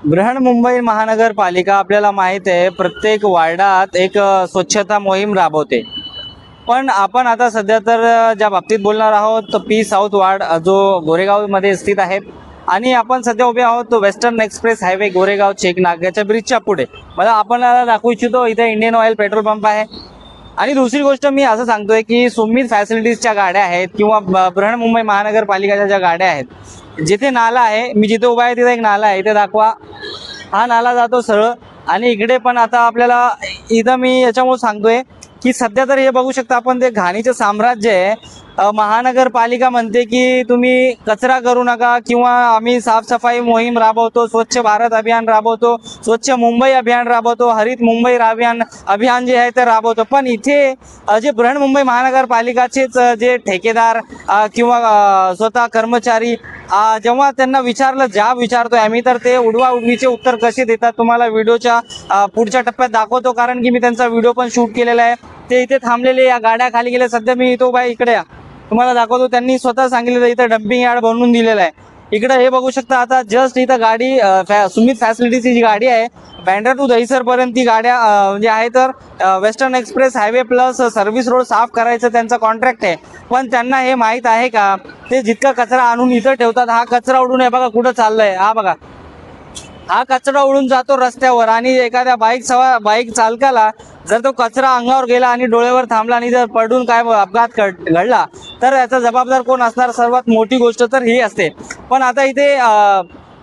बृहन्मुंबई महानगरपालिका आपल्याला माहित आहे प्रत्येक वार्डात एक स्वच्छता मोहीम राबवते. पण आपण आता सध्या तर ज्या बाबतीत बोलणार आहोत तो पी साऊथ वार्ड जो गोरेगावमध्ये स्थित आहे आणि आपण सध्या उभे आहोत तो western express highway Goregaon check नाक्याच्या ब्रिजच्या पुढे. मला आपल्याला दाखवू इच्छितो इथे इंडियन ऑइल पेट्रोल पंप आहे. आणि दुसरी गोष्ट मी असं सांगतोय की सुमित फॅसिलिटीजच्या गाड्या आहेत किंवा बृहन्मुंबई महानगरपालिकेच्या ज्या गाड्या आहेत, जिथे नाला आहे, मी जिथे उभा आहे तिथे एक नाला आहे, इथे दाखवा. हा नाला जातो सरळ. आणि इकडे पण आता आपल्याला इथं मी याच्यामुळे सांगतोय की सध्या तर हे बघू शकता आपण ते घाणीचं साम्राज्य आहे. महानगरपालिका म्हणते की तुम्ही कचरा करू नका किंवा आम्ही साफसफाई मोहीम राबवतो, स्वच्छ भारत अभियान राबवतो, स्वच्छ मुंबई अभियान राबवतो, हरित मुंबई अभियान जे आहे ते राबवतो. पण इथे जे बृहन्मुंबई महानगरपालिकाचेच जे ठेकेदार किंवा स्वतः कर्मचारी जेव्हा त्यांना विचारतोय आम्ही, तर ते उडवाउडवीचे उत्तर कसे देतात तुम्हाला व्हिडिओच्या पुढच्या टप्प्यात दाखवतो. कारण की मी त्यांचा व्हिडिओ पण शूट केलेला आहे. ते इथे थांबलेले, या गाड्या खाली गेल्या. सध्या मी इथं उभा आहे, इकडे या, तुम्हाला दाखवतो. त्यांनी स्वतः सांगितलेलं इथं डम्पिंग यार्ड बनवून दिलेलं आहे. इकडे हे बघू शकता. आता जस्ट इथं गाडी सुमित फॅसिलिटीची जी गाडी आहे बँड्रा टू दहिसर पर्यंत ती गाड्या म्हणजे आहे. तर western express highway plus service road साफ करायचं त्यांचा कॉन्ट्रॅक्ट आहे. पण त्यांना हे माहीत आहे का ते जितका कचरा आणून इथं ठेवतात, हा कचरा उडून हे बघा कुठं चाललंय. हा बघा, हा कचरा उडून जातो रस्त्यावर. आणि एखाद्या बाईक चालकाला जर तो कचरा अंगावर गेला आणि डोळ्यावर थांबला आणि जर पडून काय अपघात घडला तर याचा जबाबदार कोण असणार? सर्वात मोठी गोष्ट तर ही असते. पण आता इथे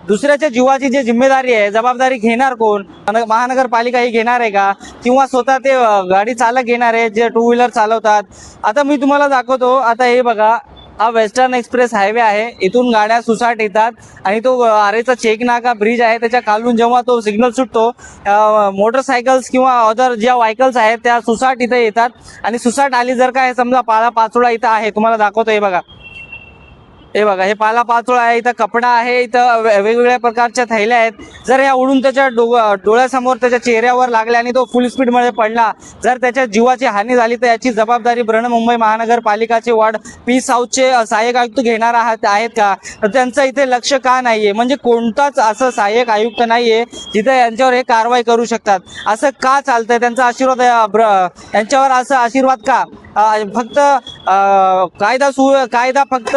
दुसऱ्याच्या जीवाची जी जिम्मेदारी आहे, जबाबदारी घेणार कोण? महानगरपालिका ही घेणार आहे का किंवा स्वतः ते गाडी चालक घेणार आहे जे टू व्हीलर चालवतात? आता मी तुम्हाला दाखवतो. आता हे बघा, हा वेस्टर्न एक्सप्रेस हायवे आहे. इथून गाड्या सुसाट येतात आणि तो आरेचा चेक नाका ब्रिज आहे, त्याच्या खालून जेव्हा तो सिग्नल सुटतो मोटरसायकल्स किंवा अदर ज्या व्हायकल्स आहेत त्या सुसाट इथे येतात. आणि सुसाट आली जर का, हे समजा पालापाचोळा इथं आहे, तुम्हाला दाखवतो. हे बघा, हे बघा, हे पालापाचोळा आहे, इथं कपडा आहे, इथं वेगवेगळ्या प्रकारच्या थैल्या आहेत. जर या उडून त्याच्या डोळ्यासमोर त्याच्या चेहऱ्यावर लागल्या आणि तो फुल स्पीडमध्ये पडला, जर त्याच्या जीवाची हानी झाली तर याची जबाबदारी बृहन्मुंबई महानगरपालिकाचे वार्ड पी साऊथचे सहाय्यक आयुक्त घेणार आहेत का? तर त्यांचं इथे लक्ष का नाहीये? म्हणजे कोणताच असं सहाय्यक आयुक्त नाहीये जिथे यांच्यावर हे कारवाई करू शकतात. असं का चालतंय? त्यांचा आशीर्वाद यांच्यावर असा आशीर्वाद का? फक्त कायदा फक्त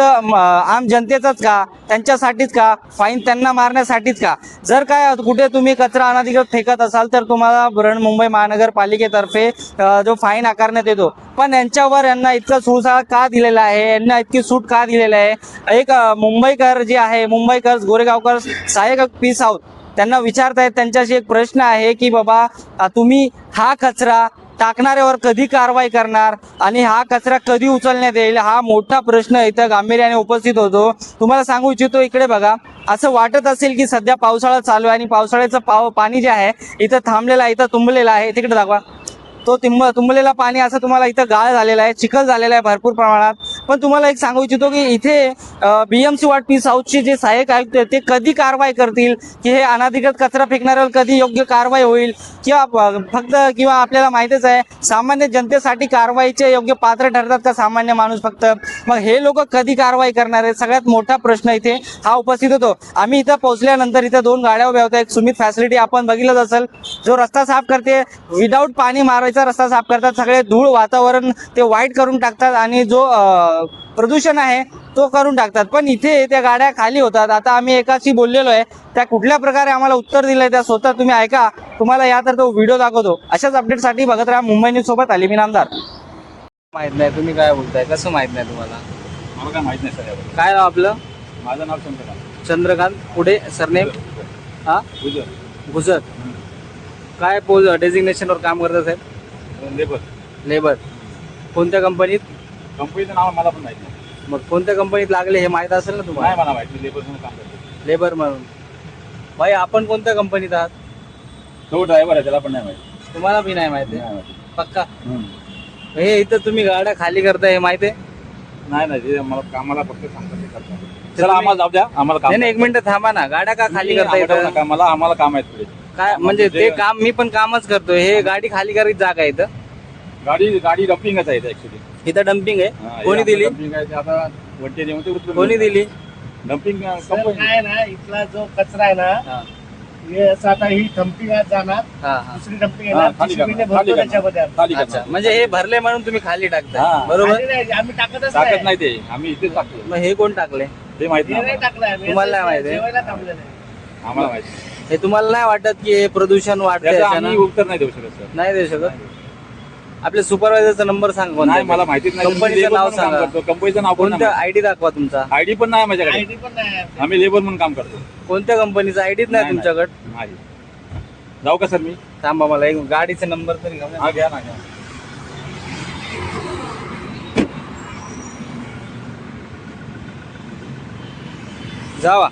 आम जनतेचाच का? त्यांच्यासाठीच का? फाईन त्यांना मारण्यासाठीच का? जर काय कुठे तुम्ही कचरा अनधिकृत फेकत असाल तर तुम्हाला बृहन्मुंबई महानगरपालिकेतर्फे जो फाईन आकारण्यात येतो. पण यांना इतकं सुळसुळाट का दिलेला आहे? यांना इतकी सूट का दिलेलं आहे? एक मुंबईकर जे आहे, मुंबईकर गोरेगावकर सहाय्यक पी साऊथ त्यांना विचारतायत. त्यांच्याशी एक प्रश्न आहे की बाबा तुम्ही हा कचरा टाकणाऱ्यावर कधी कारवाई करणार आणि हा कचरा कधी उचलण्यात येईल? हा मोठा प्रश्न इथं गांभीर्याने उपस्थित होतो. तुम्हाला सांगू इच्छितो, इकडे बघा. असं वाटत असेल की सध्या पावसाळा चालू आहे आणि पावसाळ्याचं पाणी जे आहे इथं थांबलेलं आहे, इथं तुंबलेलं आहे. तिकडे दाखवा, तो तुंबलेला पाणी असं तुम्हाला इथं गाळ झालेला आहे, चिखल झालेला आहे भरपूर प्रमाणात. पण तुम्हाला एक सांगू इच्छितो की इथे BMC वार्ड पी साऊथचे जे सहाय्यक आयुक्त आहेत ते कधी कारवाई करतील की हे अनधिकृत कचरा फेकणाऱ्यावर कधी योग्य कारवाई होईल? किंवा आपल्याला माहितीच आहे सामान्य जनतेसाठी कारवाईचे योग्य पात्र ठरतात का सामान्य माणूस फक्त? मग हे लोक कधी कारवाई करणार आहेत? सगळ्यात मोठा प्रश्न इथे हा उपस्थित होतो. आम्ही इथं पोहोचल्यानंतर इथं दोन गाड्या उभ्या होत्या. एक सुमित फॅसिलिटी आपण बघितलंच असेल, जो रस्ता साफ करते, विदाऊट पाणी मारायचा रस्ता साफ करतात. सगळे धूळ वातावरण ते वाईट करून टाकतात आणि जो प्रदूषण आहे तो करून टाकतात. पण इथे त्या गाड्या खाली होतात. आता आम्ही एकाशी बोललेलो आहे, त्या कुठल्या प्रकारे आम्हाला उत्तर दिलंय त्या स्वतः तुम्ही ऐका. तुम्हाला या तर तो व्हिडिओ दाखवतो. अशाच अपडेटसाठी बघत राहा मुंबई न्यूज सोबत. अली मी नामदार. माहित नाही तुम्ही काय बोलताय? कसं माहित नाही तुम्हाला? मला काय माहित नाही सर. काय नाव आपलं? माझं नाव चंद्रकांत. चंद्रकांत. पुढे सरनेम? हा, गुजर. काय डेझिग्नेशनवर काम करतात साहेब? लेबर. कोणत्या कंपनीत? कंपनीचं नाव मला पण माहित नाही. मग कोणत्या कंपनीत लागले हे माहित असेल ना तुम्हाला? नाही मला माहित. मी लेबर म्हणून काम करतो. लेबर म्हणून. भाई आपण कोणत्या कंपनीत आहात? तो ड्रायव्हर आहे, त्याला पण नाही माहित. तुम्हाला बी नाही माहिती? नाही माहिती. पक्का? हे इथं तुम्ही गाड्या खाली करताय हे माहिती आहे? नाही मला कामाला फक्त सांगतात ते करतात. चला आम्हाला जाऊ द्या, आम्हाला काम. नाही, एक मिनिट थांबा ना. गाड्या का खाली करताय इथं? आम्हाला काम आहे पुढे. काय म्हणजे ते काम मी पण कामच करतोय. हे गाडी खाली करायची जागा आहे इथं? गाडी डम्पिंगच आहे ऍक्च्युली. इथं डम्पिंग आहे? कोणी दिली? डम्पिंग आहे आता कोणी दिली? डम्पिंग काय ना, इथला जो कचरा आहे ना हे असं आता ही थंपी आज जाणार, हा हा दुसरी थंपी हा, येणार, खाली तिसरी करणार, भरतो खाली त्याच्यामध्ये करणार, खाली अच्छा करणार. म्हणजे हे भरले म्हणून तुम्ही खाली हा. टाकताय बरोबर. खाली नाही, आम्ही टाकतच टाकत नाही. नाही ते, आम्ही इथेच टाकतो. मग हे कोण टाकले ते माहित हे नाही नाही आम्हाला. टाकलं आम्ही. तुम्हाला नाही माहिती? जेवायला थांबलेलं आहे. आम्हाला माहिती हे तुम्हाला नाही वाटत की हे प्रदूषण वाढतंय त्याचं याच्यानं? आम्ही उत्तर नाही देऊ शकत सर. नाही देऊ शकत. आपल्या सुपरवायझरचा नंबर सांग कोणता नाही आहे? मला माहितीच नाही. कंपनीचं मी labor नाव म्हणून काम सांगा. करतो. कंपनीचं नाव पण कोणतं आयडी दाखवा तुमचा. आयडी पण नाही माझ्याकडे. आयडी पण नाही आहे. आम्ही लेबर म्हणून काम करतो. कोणत्या कंपनीचा आयडीच नाही नाही, तुमच्याकडे. नाही. जाऊ का सर मी? थांबा मला एक गाडीचा नंबर तरी घ्या. हा घ्या ना घ्या. जावा